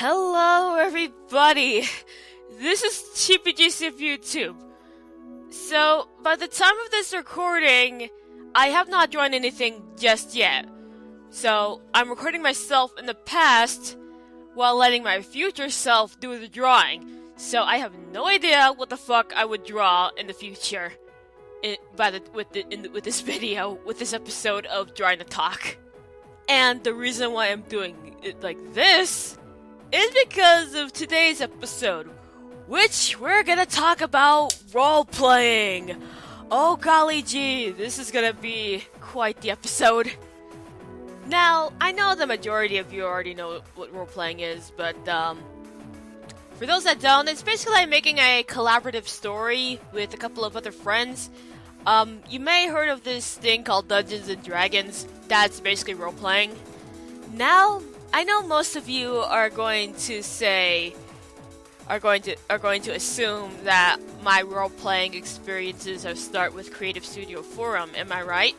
Hello everybody! This is CheapyGC of YouTube. So, by the time of this recording, I have not drawn anything just yet. So, I'm recording myself in the past while letting my future self do the drawing. So, I have no idea what the fuck I would draw in the future with this video, with this episode of Drawing the Talk. And the reason why I'm doing it like this is because of today's episode, which we're gonna talk about role-playing. Oh golly gee, this is gonna be quite the episode. Now, I know the majority of you already know what role-playing is, but for those that don't, it's basically like making a collaborative story with a couple of other friends. You may have heard of this thing called Dungeons and Dragons. That's basically role-playing. Now, I know most of you are going to assume that my role-playing experiences have started with Creative Studio Forum. Am I right?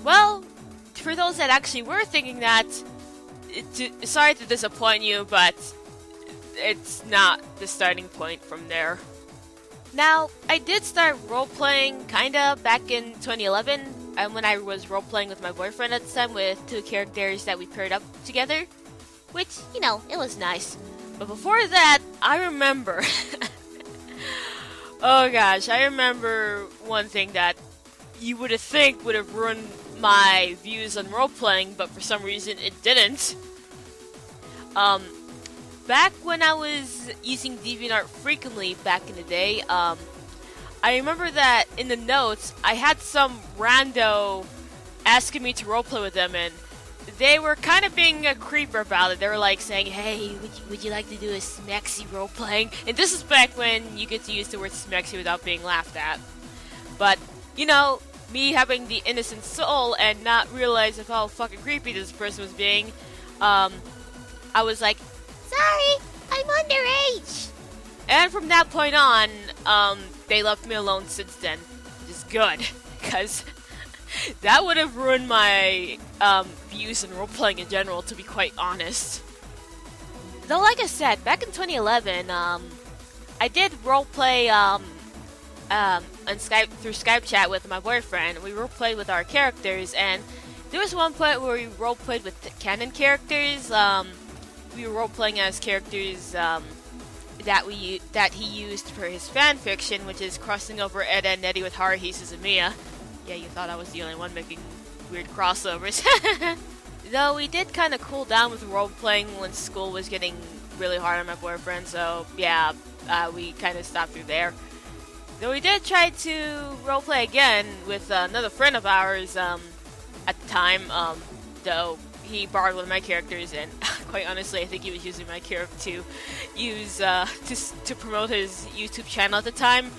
Well, for those that actually were thinking that, sorry to disappoint you, but it's not the starting point from there. Now, I did start role-playing kinda back in 2011, when I was role-playing with my boyfriend at the time with two characters that we paired up together, which, you know, it was nice. But before that, I remember, oh gosh, I remember one thing that you would think would have ruined my views on role-playing, but for some reason it didn't. Back when I was using DeviantArt frequently back in the day, I remember that in the notes, I had some rando asking me to roleplay with them, and they were kind of being a creeper about it. They were like saying, hey, would you like to do a smexy roleplaying? And this is back when you get to use the word smexy without being laughed at. But, you know, me having the innocent soul and not realize of how fucking creepy this person was being, I was like, sorry, I'm underage. And from that point on, they left me alone since then, which is good, because that would have ruined my views on role-playing in general, to be quite honest. Though, like I said, back in 2011, I did roleplay on Skype through Skype chat with my boyfriend. We roleplayed with our characters, and there was one point where we roleplayed with the canon characters. We were role-playing as characters that he used for his fan fiction, which is crossing over Eda and Nettie with Haruhi Suzumiya. Yeah, you thought I was the only one making weird crossovers. Though we did kind of cool down with role-playing when school was getting really hard on my boyfriend, so yeah, we kind of stopped through there. Though we did try to roleplay again with another friend of ours at the time, though he borrowed one of my characters, and quite honestly, I think he was using my character to use to promote his YouTube channel at the time.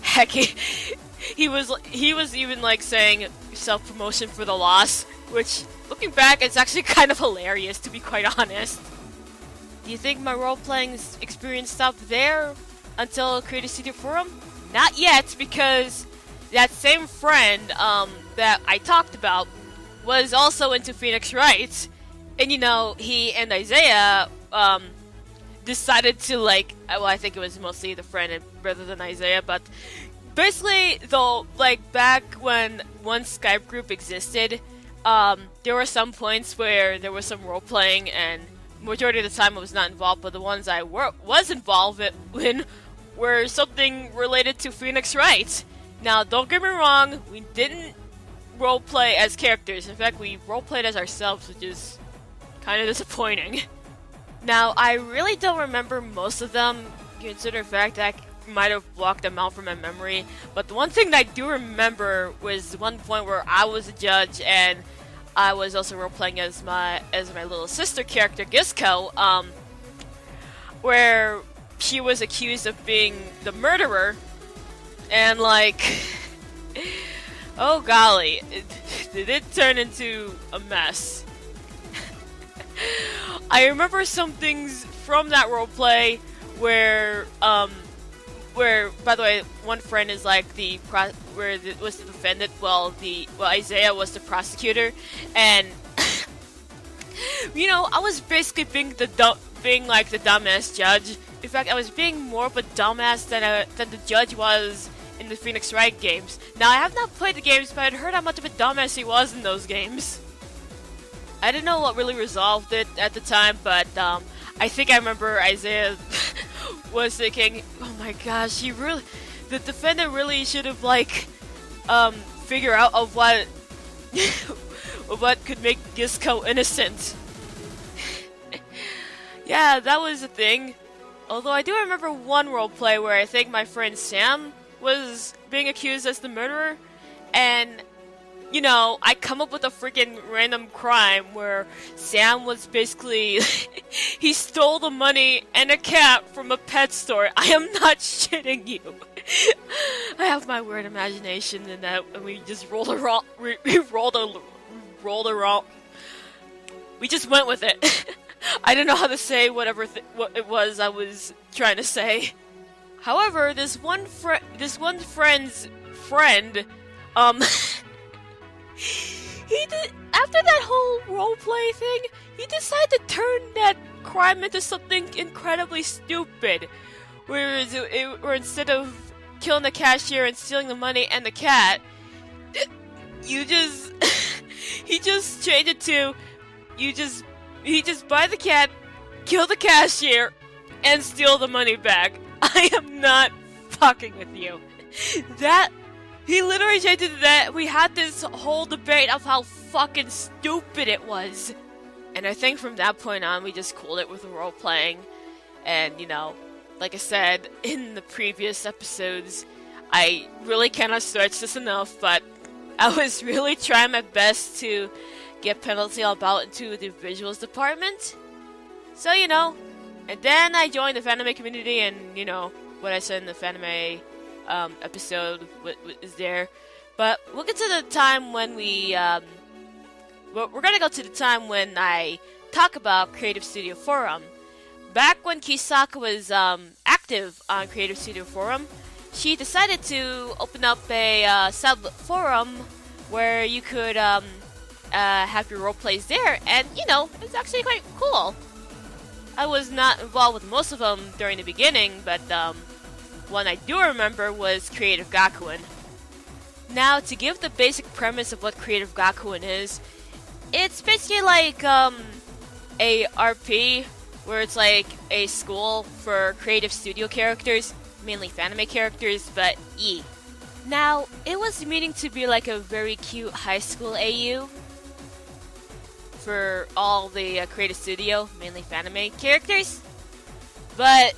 Heck, he was even like saying self-promotion for the loss, which, looking back, it's actually kind of hilarious, to be quite honest. Do you think my role-playing experience stopped there until Creative Studio Forum? Not yet, because that same friend that I talked about was also into Phoenix Wright, and you know, he and Isaiah decided to like, well, I think it was mostly the friend rather than Isaiah, but basically, though, like back when one Skype group existed, there were some points where there was some role playing, and majority of the time I was not involved, but the ones I was involved in were something related to Phoenix Wright. Now, don't get me wrong, we didn't roleplay as characters. In fact, we roleplayed as ourselves, which is kind of disappointing. Now, I really don't remember most of them, considering the fact that I might have blocked them out from my memory. But the one thing that I do remember was one point where I was a judge, and I was also roleplaying as my little sister character, Gisco, where she was accused of being the murderer, and like, oh golly, it did turn into a mess. I remember some things from that roleplay where, by the way, one friend is like was the defendant, while Isaiah was the prosecutor, and I was basically being being like the dumbass judge. In fact, I was being more of a dumbass than the judge was in the Phoenix Wright games. Now, I have not played the games, but I'd heard how much of a dumbass he was in those games. I didn't know what really resolved it at the time, but I think I remember Isaiah was thinking, "Oh my gosh, the defendant really should have figure out of what what could make Gisco innocent." Yeah, that was a thing. Although I do remember one roleplay where I think my friend Sam was being accused as the murderer, and I come up with a freaking random crime where Sam was basically he stole the money and a cat from a pet store. I am not shitting you. I have my weird imagination in that, and we just rolled around. We rolled around. We just went with it. I don't know how to say what it was I was trying to say. However, this one friend's friend, he did, after that whole roleplay thing, he decided to turn that crime into something incredibly stupid. Where instead of killing the cashier and stealing the money and the cat, he just changed it to he just buy the cat, kill the cashier, and steal the money back. I am not fucking with you. He literally changed it to that. We had this whole debate of how fucking stupid it was. And I think from that point on, we just cooled it with the role playing. And, like I said in the previous episodes, I really cannot stretch this enough, but I was really trying my best to get Penalty All About into the visuals department. So, and then I joined the fanime community, and, what I said in the fanime episode is there. But we'll get to the time when we're gonna go to the time when I talk about Creative Studio Forum. Back when Kisaka was active on Creative Studio Forum, she decided to open up a sub-forum where you could have your roleplays there, and, it's actually quite cool. I was not involved with most of them during the beginning, but one I do remember was Creative Gakuen. Now, to give the basic premise of what Creative Gakuen is, it's basically like a RP, where it's like a school for creative studio characters, mainly fanime characters, but Now, it was meaning to be like a very cute high school AU for all the creative studio, mainly fanime characters. But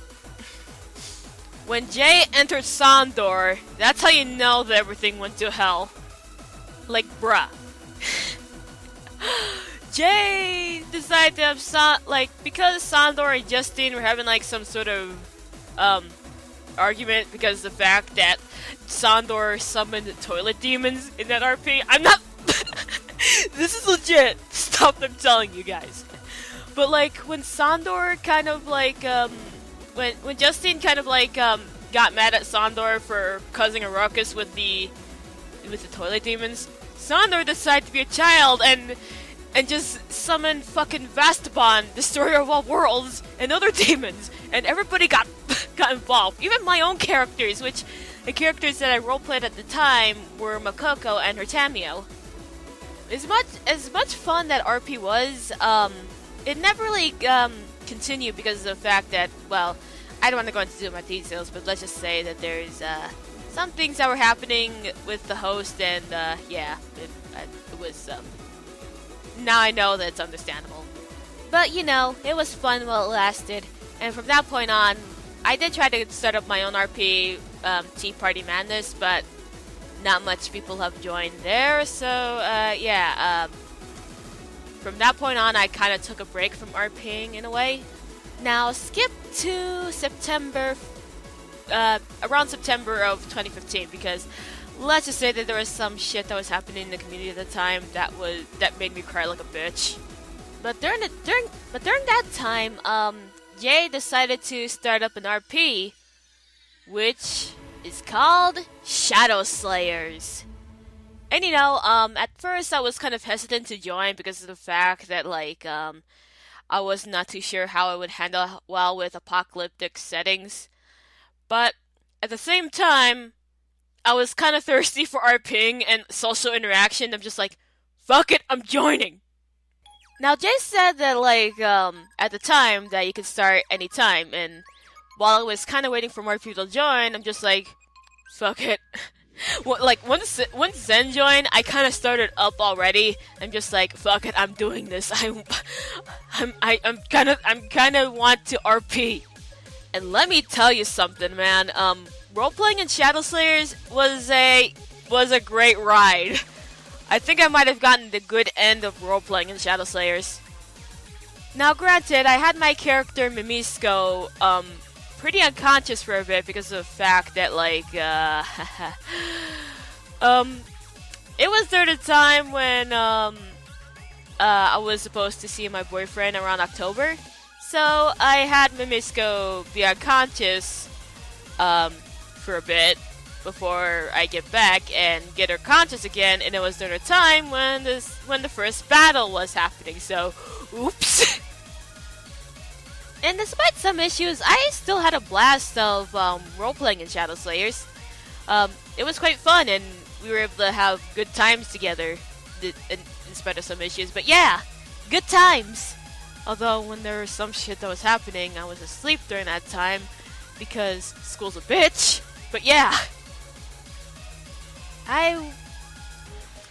when Jay entered Sandor, that's how you know that everything went to hell. Like, bruh. Jay decided to have because Sandor and Justine were having some sort of argument because of the fact that Sandor summoned toilet demons in that RP. I'm not. This is legit. Stop! I'm telling you guys. But when Sandor kind of when Justine kind of got mad at Sandor for causing a ruckus with the toilet demons, Sandor decided to be a child and just summon fucking Vastapon, destroyer of all worlds, and other demons, and everybody got involved. Even my own characters, which the characters that I roleplayed at the time were Makoko and her Tamio. As much fun that RP was, it never really continued because of the fact that, well, I don't want to go into my details, but let's just say that there's some things that were happening with the host, and yeah, it was. Now I know that it's understandable, but it was fun while it lasted, and from that point on, I did try to set up my own RP, Tea Party Madness, but not much people have joined there, so yeah, from that point on, I kind of took a break from RPing in a way. Now, skip to September, around September of 2015, because let's just say that there was some shit that was happening in the community at the time that made me cry like a bitch. But during that time, Jay decided to start up an RP, which is called Shadow Slayers. And at first I was kind of hesitant to join because of the fact that I was not too sure how I would handle well with apocalyptic settings. But at the same time, I was kind of thirsty for RPing and social interaction. I'm just like, fuck it, I'm joining. Now, Jay said that, at the time, that you could start anytime, and while I was kind of waiting for more people to join, I'm just like, fuck it. Well, like, once Zen joined, I kind of started up already. I'm just like, fuck it, I'm doing this. I'm kind of want to RP. And let me tell you something, man. Role-playing in Shadow Slayers was a great ride. I think I might have gotten the good end of role-playing in Shadow Slayers. Now, granted, I had my character Mimisko pretty unconscious for a bit because of the fact that it was during the time when I was supposed to see my boyfriend around October. So I had Mimisko be unconscious for a bit before I get back and get her conscious again, and it was during a time when the first battle was happening. So, oops. And despite some issues, I still had a blast of role-playing in Shadow Slayers. It was quite fun, and we were able to have good times together in spite of some issues. But yeah, good times! Although when there was some shit that was happening, I was asleep during that time because school's a bitch. But yeah, I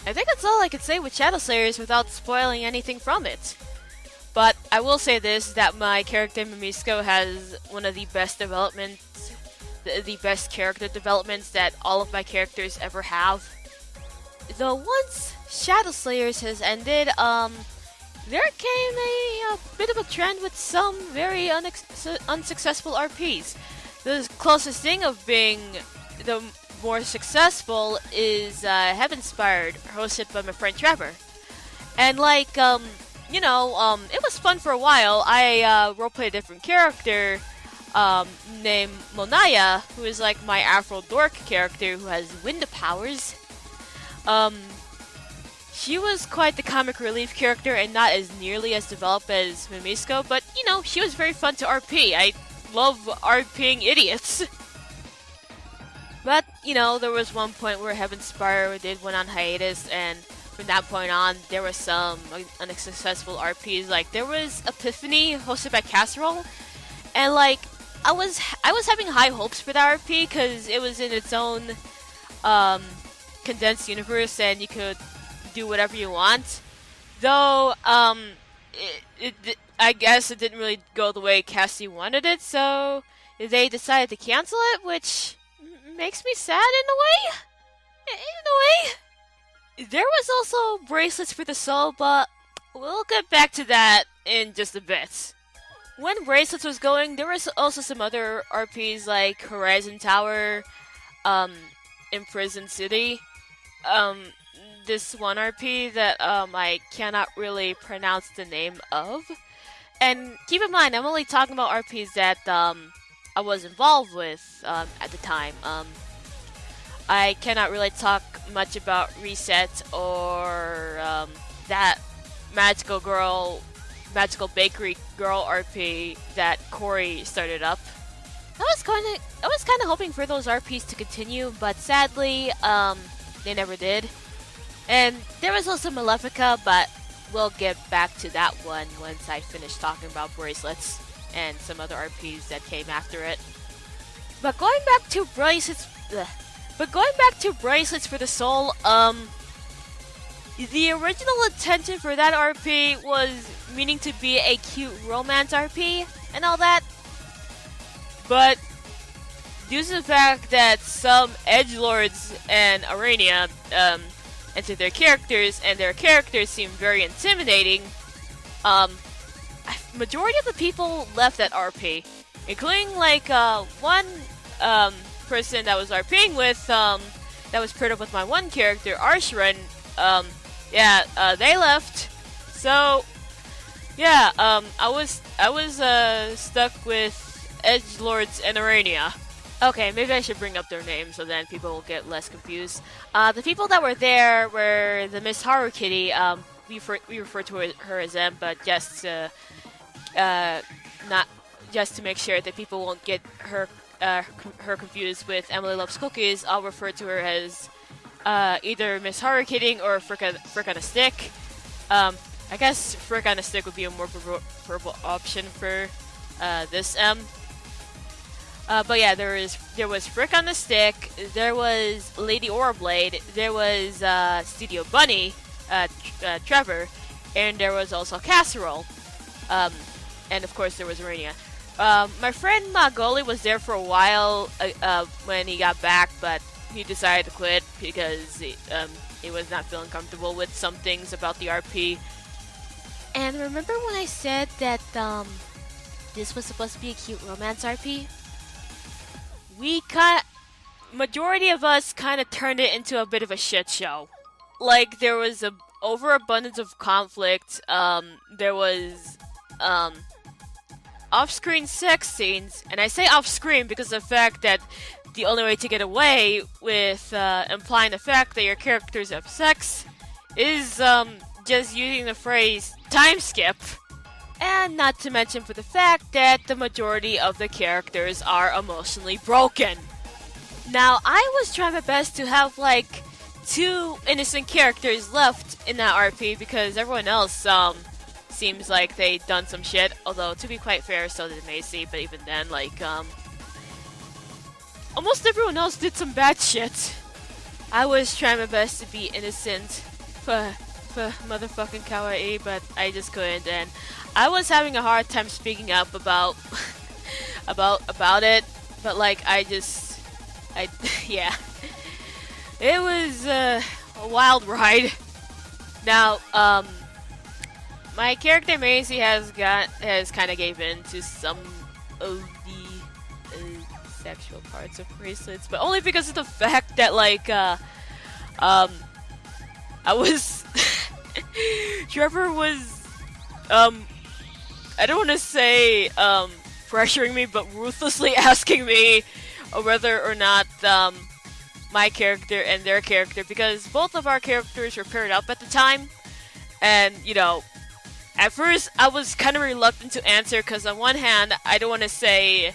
think that's all I could say with Shadow Slayers without spoiling anything from it. But I will say this, that my character Mimisko has one of the best developments, the best character developments that all of my characters ever have. Though once Shadow Slayers has ended, there came a bit of a trend with some very unsuccessful RPs. The closest thing of being the more successful is Heavenspired, hosted by my friend Trevor. And it was fun for a while. I roleplayed a different character named Monaya, who is like my Afro Dork character who has wind powers. She was quite the comic relief character and not as nearly as developed as Mimisko, but she was very fun to RP. I love RPing idiots. But, there was one point where Heavenspire went on hiatus, and from that point on, there was some unsuccessful RPs. Like, there was Epiphany, hosted by Casserole, and, I was having high hopes for that RP, because it was in its own, condensed universe, and you could do whatever you want. Though, I guess it didn't really go the way Cassie wanted it, so they decided to cancel it, which makes me sad in a way. There was also Bracelets for the Soul, but we'll get back to that in just a bit. When Bracelets was going, there was also some other RPs like Horizon Tower, Imprisoned City, this one RP that I cannot really pronounce the name of. And keep in mind, I'm only talking about RPs that I was involved with at the time. I cannot really talk much about Reset or that Magical Bakery Girl RP that Corey started up. I was kind of hoping for those RPs to continue, but sadly, they never did. And there was also Malefica, but we'll get back to that one once I finish talking about Bracelets and some other RPs that came after it. But going back to Bracelets for the Soul, the original intention for that RP was meaning to be a cute romance RP and all that. But due to the fact that some edgelords and Arania entered their characters, and their characters seemed very intimidating, majority of the people left that RP, including one person that was RPing with, that was paired up with my one character, Arshren. They left. So, I was stuck with edgelords and Arania. Okay, maybe I should bring up their names so then people will get less confused. The people that were there were the Miss Haru Kitty. We refer to her as M, but just not just to make sure that people won't get her confused with Emily Loves Cookies. I'll refer to her as either Miss Haru Kitty or Frick on a Stick. I guess Frick on a Stick would be a more purple option for this M. But yeah, there was Frick on the Stick, there was Lady Aurablade, there was Studio Bunny, Trevor, and there was also Casserole. And of course there was Rania. My friend Magoli was there for a while when he got back, but he decided to quit because he was not feeling comfortable with some things about the RP. And remember when I said that this was supposed to be a cute romance RP? Majority of us kind of turned it into a bit of a shit show. Like, there was a overabundance of conflict, there was, off-screen sex scenes, and I say off-screen because of the fact that the only way to get away with, implying the fact that your characters have sex is, just using the phrase time skip. And not to mention for the fact that the majority of the characters are emotionally broken. Now, I was trying my best to have, like, 2 innocent characters left in that RP because everyone else, seems like they done some shit. Although, to be quite fair, so did Macy, but even then, like, almost everyone else did some bad shit. I was trying my best to be innocent. Motherfucking kawaii, but I just couldn't, and I was having a hard time speaking up about about it, but like yeah, it was a wild ride. Now, my character Maisie has kind of gave in to some of the sexual parts of bracelets, but only because of the fact that like I was Trevor was I don't want to say pressuring me, but ruthlessly asking me whether or not my character and their character, because both of our characters were paired up at the time, and you know, at first I was kind of reluctant to answer because on one hand I didn't want to say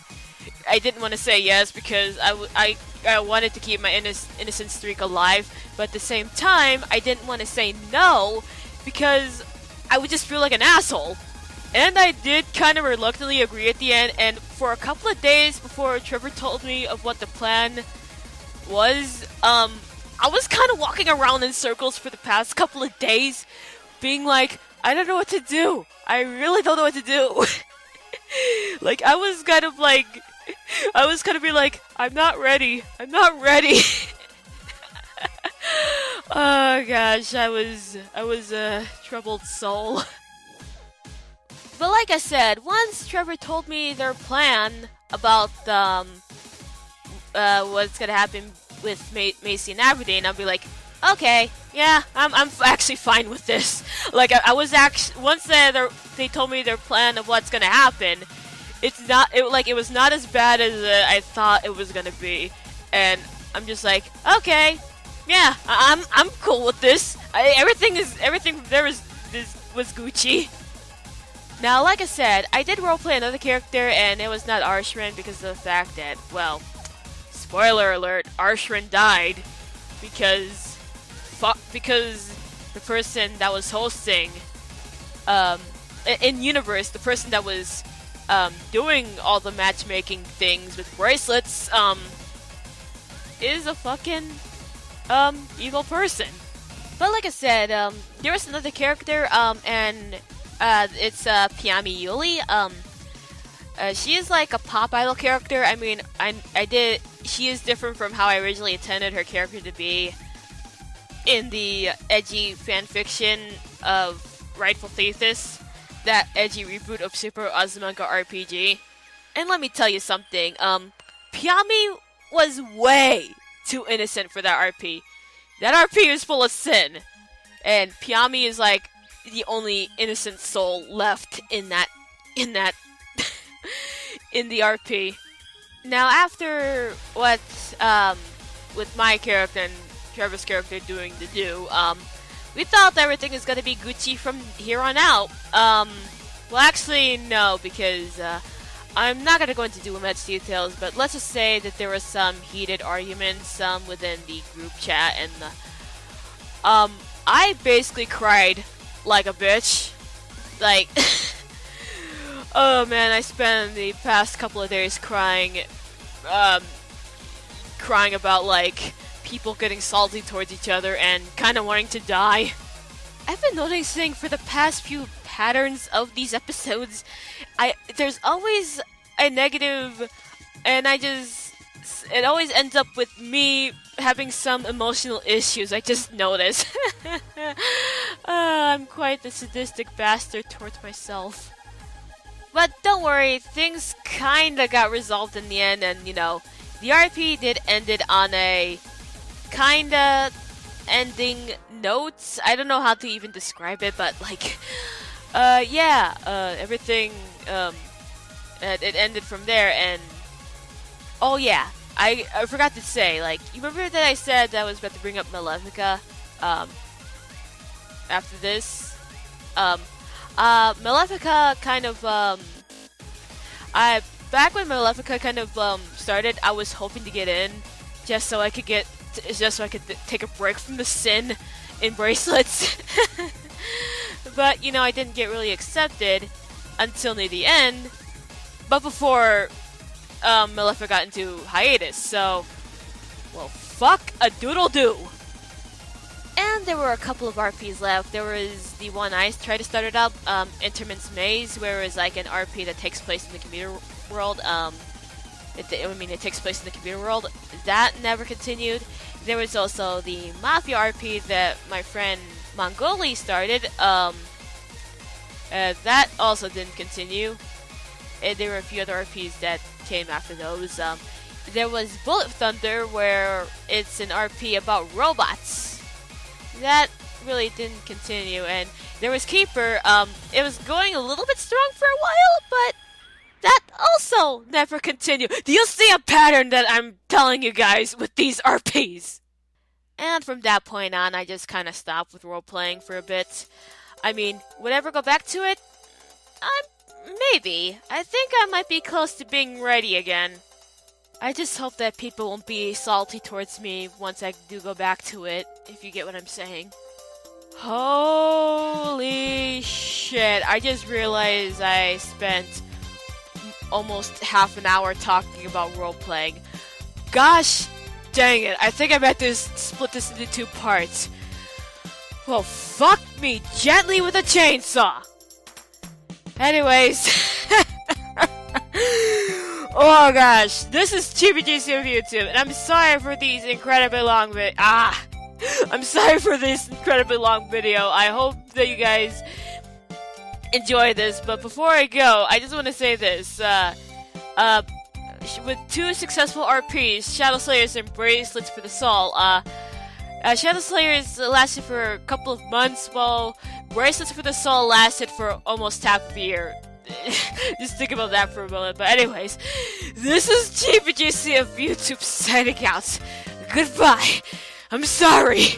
yes because I wanted to keep my innocent streak alive, but at the same time I didn't want to say no because I would just feel like an asshole. And I did kind of reluctantly agree at the end, and for a couple of days before Trevor told me of what the plan was, I was kind of walking around in circles for the past couple of days, being like, I don't know what to do. I really don't know what to do. Like, I was kind of be like, I'm not ready. Oh gosh, I was a troubled soul. But like I said, once Trevor told me their plan about what's gonna happen with Macy and Aberdeen, I'll be like, okay, yeah, I'm actually fine with this. Like I was actually once they told me their plan of what's gonna happen, it was not as bad as I thought it was gonna be, and I'm just like, okay, yeah, I'm cool with this. Everything from there was Gucci. Now, like I said, I did roleplay another character, and it was not Arshrin because of the fact that, well, spoiler alert, Arshrin died because the person that was hosting, in universe, the person that was doing all the matchmaking things with bracelets, is a fucking evil person. But like I said, there was another character, and it's Piami Yuli. She is like a pop idol character. I mean, she is different from how I originally intended her character to be in the edgy fanfiction of Rightful Thesis, that edgy reboot of Super Azumanga RPG. And let me tell you something, Piami was way too innocent for that RP. That RP is full of sin, and Piami is like the only innocent soul left in that in the RP. Now, after what, with my character and Trevor's character doing the do, we thought everything is gonna be Gucci from here on out. Well, actually, no, because, I'm not gonna go into too much details, but let's just say that there were some heated arguments, within the group chat, and, I basically cried like a bitch. Like, oh man, I spent the past couple of days crying, crying about, like, people getting salty towards each other and kind of wanting to die. I've been noticing for the past few patterns of these episodes, there's always a negative, and it always ends up with me having some emotional issues. I just noticed. I'm quite the sadistic bastard towards myself. But don't worry, things kinda got resolved in the end, and the RP did end it on a kinda ending note. I don't know how to even describe it, but like, everything, it ended from there, and oh yeah, I forgot to say, like, you remember that I said that I was about to bring up Malefica, after this? Malefica kind of, back when Malefica kind of, started, I was hoping to get in, just so I could take a break from the sin in bracelets. But, I didn't get really accepted until near the end, but before, Malefica got into hiatus, so, well, fuck a doodle-doo! And there were a couple of RPs left. There was the one I tried to start it up, Intermit's Maze, where it was like an RP that takes place in the computer world. It takes place in the computer world. That never continued. There was also the Mafia RP that my friend Mongoli started. That also didn't continue. There were a few other RPs that came after those. There was Bullet Thunder, where it's an RP about robots. That really didn't continue, and there was Keeper. It was going a little bit strong for a while, but that also never continued. Do you see a pattern that I'm telling you guys with these RPs? And from that point on, I just kind of stopped with role-playing for a bit. I mean, would I ever go back to it? Maybe. I think I might be close to being ready again. I just hope that people won't be salty towards me once I do go back to it, if you get what I'm saying. Holy shit, I just realized I spent almost half an hour talking about role-playing. Gosh dang it, I think I meant to split this into 2 parts. Well, fuck me gently with a chainsaw! Anyways... Oh gosh, this is ChibiGC of YouTube, and I'm sorry for these incredibly long I'm sorry for this incredibly long video. I hope that you guys enjoy this, but before I go, I just want to say this. With 2 successful RPs, Shadow Slayers and Bracelets for the Soul, Shadow Slayers lasted for a couple of months, while Bracelets for the Soul lasted for almost half a year. Just think about that for a moment. But anyways, this is ChibiGC of YouTube signing out. Goodbye. I'm sorry.